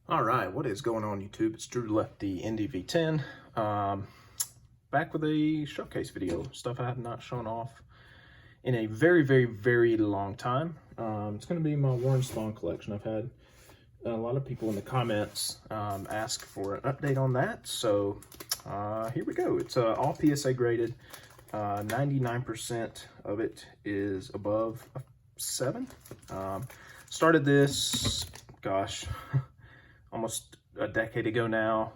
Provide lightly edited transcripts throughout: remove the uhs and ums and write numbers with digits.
All right, what is going on YouTube? It's Drew Lefty NDV10, back with a showcase video, stuff I have not shown off in a very long time. It's going to be my Warren Spahn collection. I've had a lot of people in the comments ask for an update on that, so here we go. It's all PSA graded. 99% of it is above a 7. Started this, gosh, almost a decade ago now.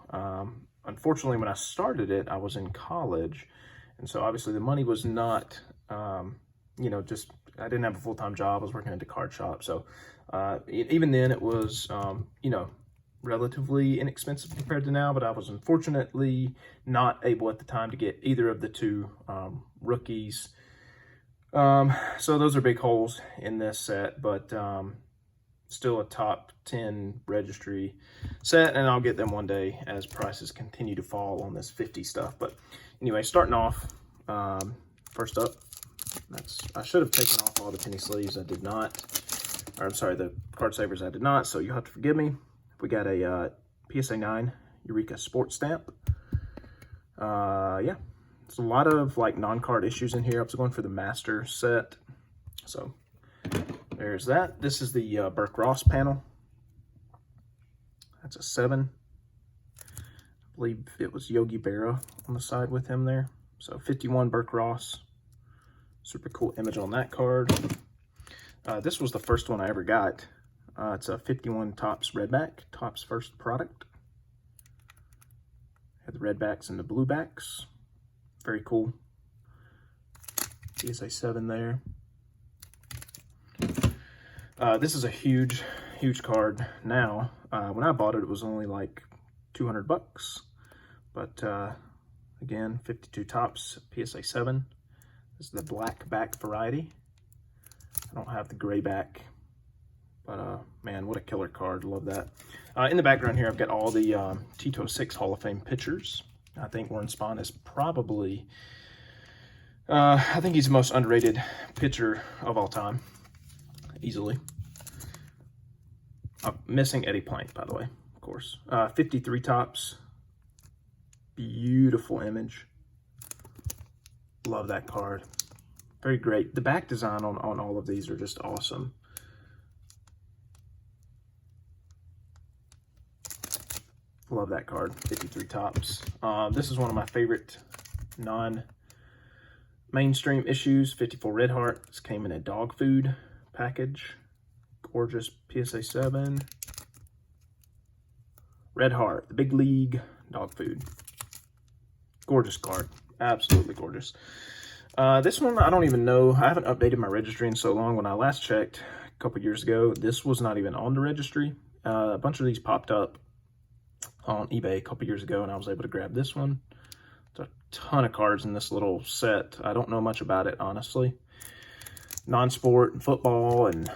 Unfortunately, when I started it, I was in college, and so obviously the money was not, just, I didn't have a full-time job. I was working at the card shop, so even then it was, relatively inexpensive compared to now, but I was unfortunately not able at the time to get either of the two rookies. So those are big holes in this set, but still a top 10 registry set, and I'll get them one day as prices continue to fall on this 50 stuff. But anyway, starting off, first up, I should have taken off all the penny sleeves. I did not, or I'm sorry, the card savers I did not, so you'll have to forgive me. We got a PSA 9 Eureka Sports Stamp. Yeah, there's a lot of like non-card issues in here. I was going for the Master set, so there's that. This is the Burke Ross panel. That's a 7. I believe it was Yogi Berra on the side with him there. So 51 Burke Ross. Super cool image on that card. This was the first one I ever got. It's a 51 Topps Redback, Topps first product. Had the redbacks and the bluebacks. Very cool. PSA 7 there. This is a huge card now. When I bought it, it was only like 200 bucks. But again, 52 Topps, PSA 7. This is the black back variety. I don't have the gray back, but man, what a killer card. Love that. In the background here, I've got all the Tito 6 Hall of Fame pitchers. I think Warren Spahn is probably, I think he's the most underrated pitcher of all time. Easily. Missing Eddie Plank, by the way, of course. 53 Topps. Beautiful image. Love that card. Very great. The back design on all of these are just awesome. Love that card. 53 Topps. This is one of my favorite non-mainstream issues. 54 Red Heart. This came in a dog food package. Gorgeous PSA 7. Red Heart, the big league dog food. Gorgeous card. Absolutely gorgeous. This one, I don't even know. I haven't updated my registry in so long. When I last checked a couple years ago, this was not even on the registry. A bunch of these popped up on eBay a couple years ago, and I was able to grab this one. There's a ton of cards in this little set. I don't know much about it, honestly. Non-sport and football and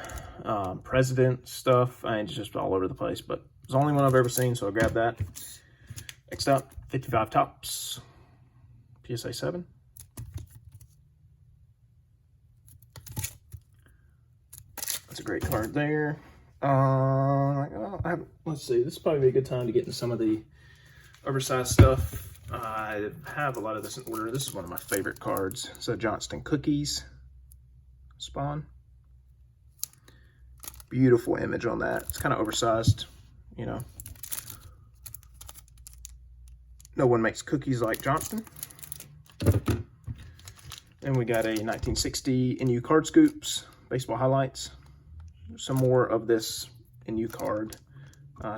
president stuff. It's just all over the place, but it's the only one I've ever seen, so I grabbed that. Next up, 55 Topps, PSA 7. That's a great card there. Let's see, this is probably a good time to get into some of the oversized stuff. I have a lot of this in order. This is one of my favorite cards. It's a Johnston Cookies Spahn. Beautiful image on that. It's kind of oversized, you know. No one makes cookies like Johnston. And we got a 1960 NU Card Scoops, baseball highlights. Some more of this NU card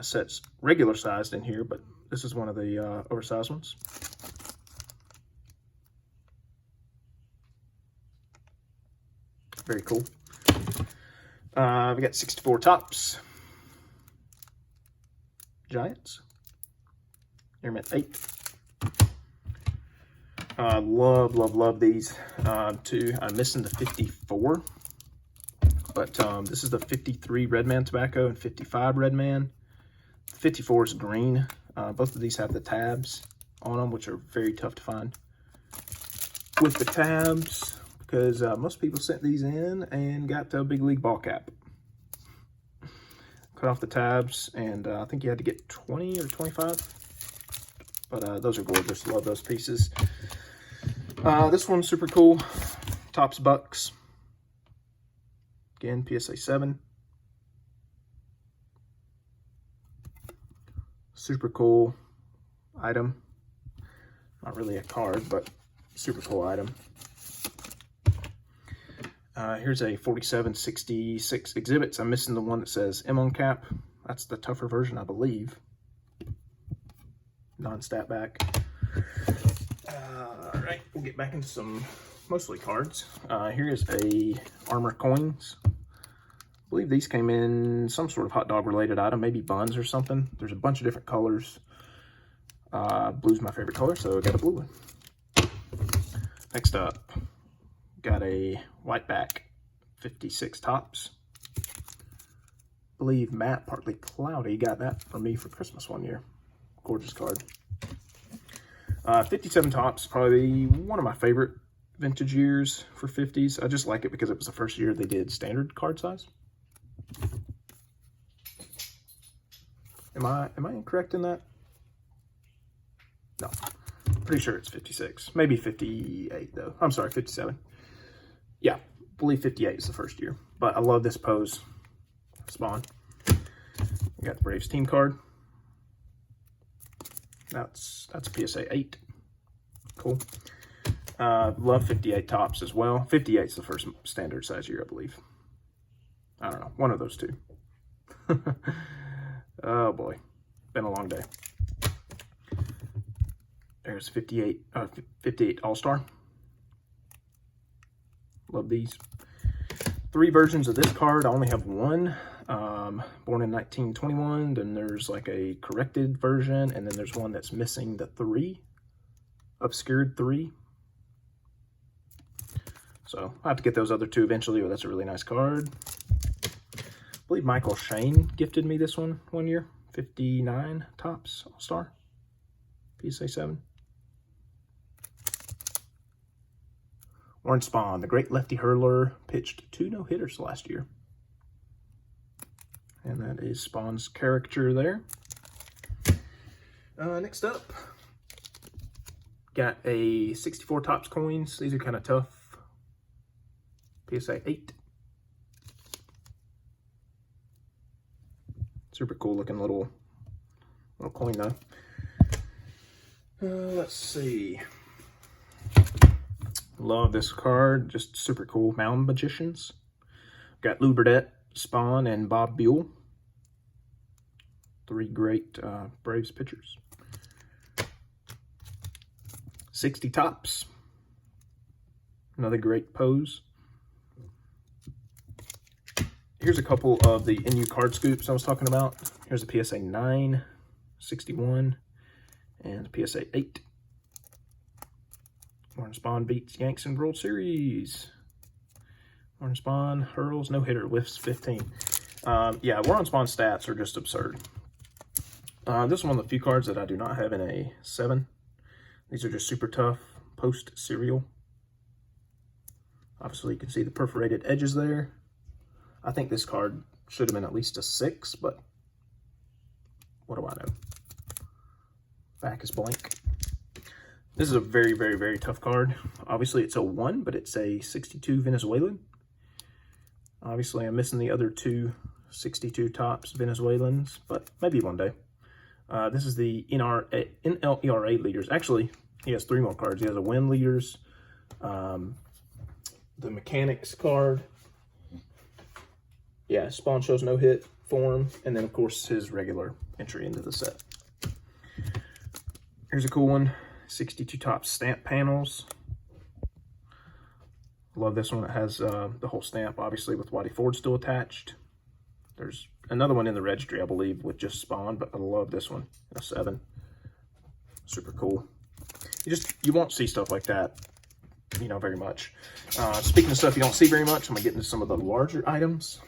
sets regular sized in here, but this is one of the oversized ones. Very cool. We got 64 Topps Giants. Airman 8. Love these too. I'm missing the 54, but this is the 53 Redman Tobacco and 55 Redman. 54 is green. Both of these have the tabs on them, which are very tough to find. With the tabs, because most people sent these in and got the big league ball cap. cut off the tabs, and I think you had to get 20 or 25. But those are gorgeous. Love those pieces. This one's super cool. Topps Bucks. Again, PSA 7. Super cool item. Not really a card, but super cool item. Here's a 4766 exhibits. I'm missing the one that says M on cap. That's the tougher version, I believe. Non-stat back. All right, we'll get back into some mostly cards. Here is a Armor Coins. I believe these came in some sort of hot dog related item, maybe buns or something. There's a bunch of different colors. Blue's my favorite color, so I got a blue one. Next up, got a white back 56 Topps. I believe Matt, partly cloudy, got that for me for Christmas one year. Gorgeous card. 57 Topps, probably one of my favorite vintage years for 50s. I just like it because it was the first year they did standard card size. Am I incorrect in that? No, pretty sure it's 56, maybe 58 though. I'm sorry, 57. Yeah, I believe 58 is the first year, but I love this pose. Spahn. We got the Braves team card. That's a PSA 8. Cool. Love 58 Topps as well. 58 is the first standard size year, I believe. I don't know, one of those two. Oh boy, been a long day. There's 58 All-Star. Love these. 3 versions of this card. I only have one. Born in 1921. Then there's like a corrected version, and then there's one that's missing the 3, obscured 3. So I'll have to get those other 2 eventually, but that's a really nice card. I believe Michael Shane gifted me this one year. 59 Topps All-Star. PSA 7. Warren Spahn, the great lefty hurler, pitched 2 no-hitters last year. And that is Spahn's caricature there. Next up, got a 64 Topps coins. These are kind of tough. PSA 8. Super cool looking little coin though. Let's see. Love this card, just super cool. Mound Magicians. Got Lou Burdette, Spahn, and Bob Buell. 3 great Braves pitchers. 60 Topps. Another great pose. Here's a couple of the NU card scoops I was talking about. Here's a PSA 9, 61, and a PSA 8. Warren Spahn beats Yanks in World Series. Warren Spahn hurls no-hitter, whiffs 15. Yeah, Warren Spahn's stats are just absurd. This is one of the few cards that I do not have in a 7. These are just super tough post serial. Obviously, you can see the perforated edges there. I think this card should have been at least a 6, but what do I know? Back is blank. This is a very, very, very tough card. Obviously, it's a 1, but it's a 62 Venezuelan. Obviously, I'm missing the other 2 62 Topps Venezuelans, but maybe one day. This is the NLERA leaders. Actually, he has 3 more cards. He has a win leaders, the mechanics card. Yeah, Spahn shows no hit form, and then of course his regular entry into the set. Here's a cool one. 62 Topps stamp panels. Love this one. It has the whole stamp, obviously, with Whitey Ford still attached. There's another one in the registry, I believe, with just Spahn, but I love this one. A 7. Super cool. You won't see stuff like that, you know, very much. Speaking of stuff you don't see very much, I'm gonna get into some of the larger items.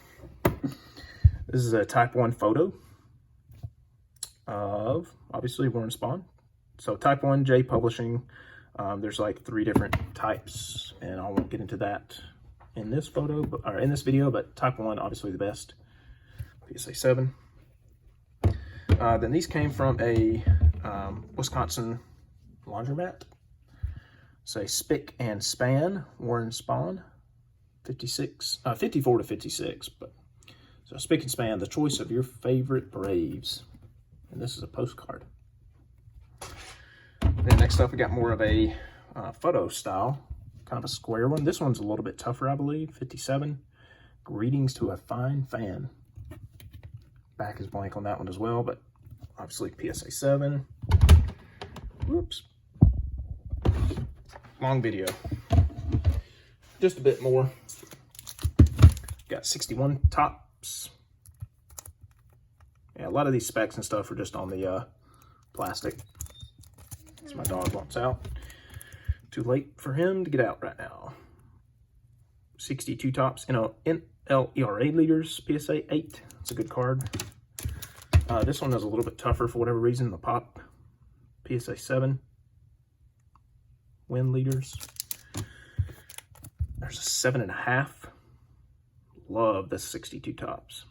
This is a Type 1 photo of, obviously, Warren Spahn. So Type 1J Publishing, there's like 3 different types, and I won't get into that in this photo, or in this video, but Type 1, obviously the best. PSA 7. Then these came from a Wisconsin laundromat. Say Spick and Span, Warren Spahn, 54 to 56. But so Spick and Span, the choice of your favorite Braves, and this is a postcard. Then next up, we got more of a photo style, kind of a square one. This one's a little bit tougher, I believe. 57. Greetings to a fine fan. Back is blank on that one as well, but obviously PSA 7. Whoops. Long video. Just a bit more. Got 61 tops. Yeah, a lot of these specs and stuff are just on the plastic. So my dog wants out. Too late for him to get out right now. 62 tops. NLERA leaders, PSA 8. It's a good card. This one is a little bit tougher for whatever reason. The pop, PSA 7. Win leaders. There's a 7.5. Love the 62 tops.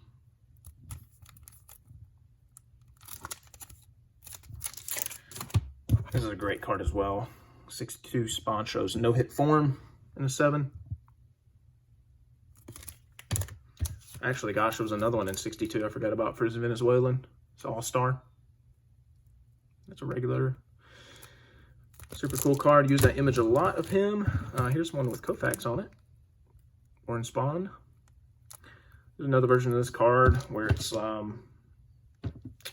This is a great card as well. 62 Spahn shows no-hit form in a 7. Actually, gosh, there was another one in 62 I forgot about for his Venezuelan. It's All-Star. That's a regular. Super cool card. Use that image a lot of him. Here's one with Koufax on it. Warren Spahn. There's another version of this card where it's, no,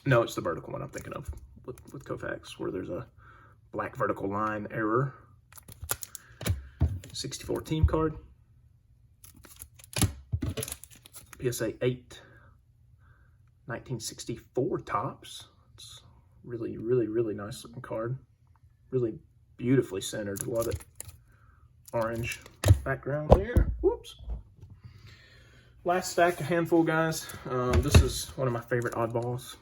it's the vertical one I'm thinking of with Koufax, where there's a black vertical line error. 64 team card. PSA 8. 1964 tops. It's really, really, really nice looking card. Really beautifully centered. Love it. Orange background here. Whoops. Last stack, a handful, guys. This is one of my favorite oddballs.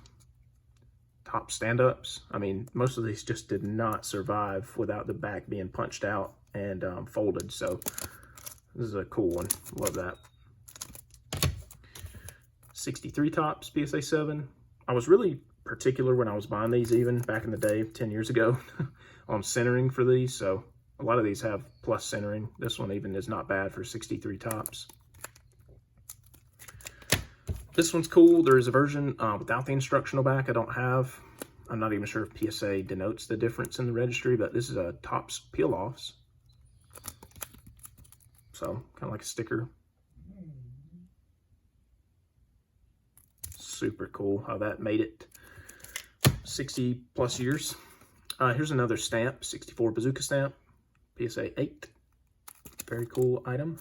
Top stand-ups. I mean, most of these just did not survive without the back being punched out and folded. So this is a cool one. Love that. 63 tops, PSA 7. I was really particular when I was buying these, even back in the day, 10 years ago, on centering for these. So a lot of these have plus centering. This one even is not bad for 63 tops. This one's cool. There is a version without the instructional back. I'm not even sure if PSA denotes the difference in the registry, but this is a tops peel-offs. So kind of like a sticker. Super cool how that made it 60 plus years. Here's another stamp, 64 bazooka stamp, PSA 8. Very cool item.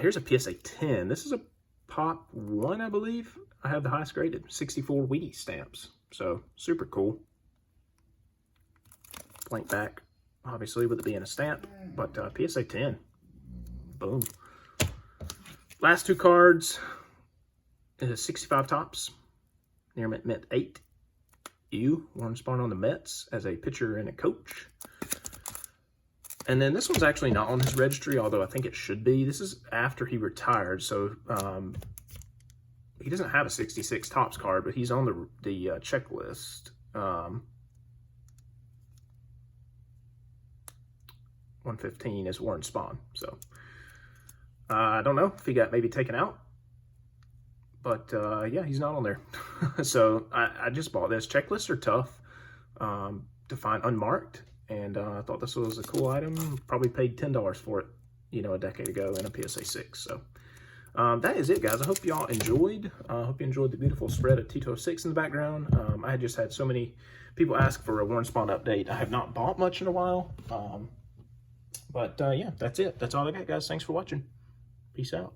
Here's a PSA 10. This is a Pop 1, I believe. I have the highest graded, 64 Wheaties stamps. So super cool. Blank back, obviously, with it being a stamp, but PSA 10. Boom. Last two cards. Is 65 tops. Near mint 8. Warren Spahn on the Mets as a pitcher and a coach. And then this one's actually not on his registry, although I think it should be. This is after he retired, so he doesn't have a 66 tops card, but he's on the checklist. 115 is Warren Spahn. So I don't know if he got maybe taken out. But yeah, he's not on there. So I just bought this. Checklists are tough to find unmarked. And I thought this was a cool item. Probably paid $10 for it, a decade ago in a PSA 6. So that is it, guys. I hope y'all enjoyed. I hope you enjoyed the beautiful spread of Tito 6 in the background. I just had so many people ask for a Warren Spahn update. I have not bought much in a while. But yeah, that's it. That's all I got, guys. Thanks for watching. Peace out.